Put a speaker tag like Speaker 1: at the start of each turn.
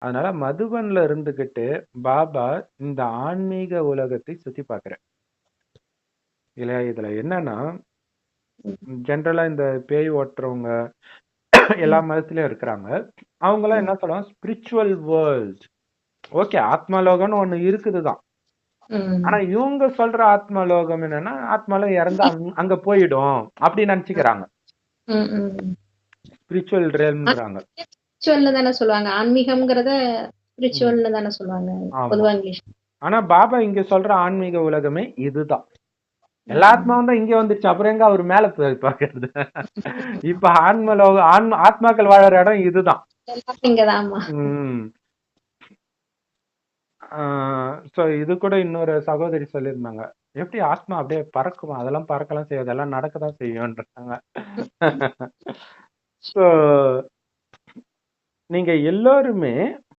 Speaker 1: அதனால மதுபன்ல இருந்துகிட்டு பாபா இந்த ஆன்மீக உலகத்தை சுத்தி பார்க்கிறார் இல்லையா. இதுல என்னன்னா ஜென்ரலா இந்த பேய் ஓட்டுறவங்க எல்லா மதத்திலயும் இருக்கிறாங்க. அவங்க எல்லாம் என்ன சொல்றாங்க, ஸ்பிரிச்சுவல் வேர்ல்ட். ஓகே, ஆத்மலோகம்னு ஒண்ணு இருக்குதுதான். ஆனா இவங்க சொல்ற ஆத்மலோகம் என்னன்னா, ஆத்மால இறந்து அங்க போயிடும் அப்படி நினைச்சுக்கிறாங்க. ஸ்பிரிச்சுவல் ரேல்ம்ங்கறாங்க.
Speaker 2: ஸ்பிரிச்சுவல்னு தானே சொல்லுவாங்க. ஆன்மீகம்ங்கறத ஸ்பிரிச்சுவல்னு தானே சொல்லுவாங்க பொதுவா இங்கிலீஷ்.
Speaker 1: ஆனா பாபா இங்க சொல்ற ஆன்மீக உலகமே இதுதான். எல்லா ஆத்மாவும் தான் இங்க வந்துருச்சு, அப்புறம் எங்க அவர் மேல போய் பாக்குறது. இப்ப ஆத்மாக்கள் வாழற இடம் இதுதான். சோ இது கூட இன்னொரு சகோதரி சொல்லியிருந்தாங்க, எப்படி ஆத்மா அப்படியே பறக்குமா? அதெல்லாம் பறக்கலாம் செய்யும், அதெல்லாம் நடக்கதான் செய்யும்ன்றாங்க. சோ நீங்க எல்லோருமே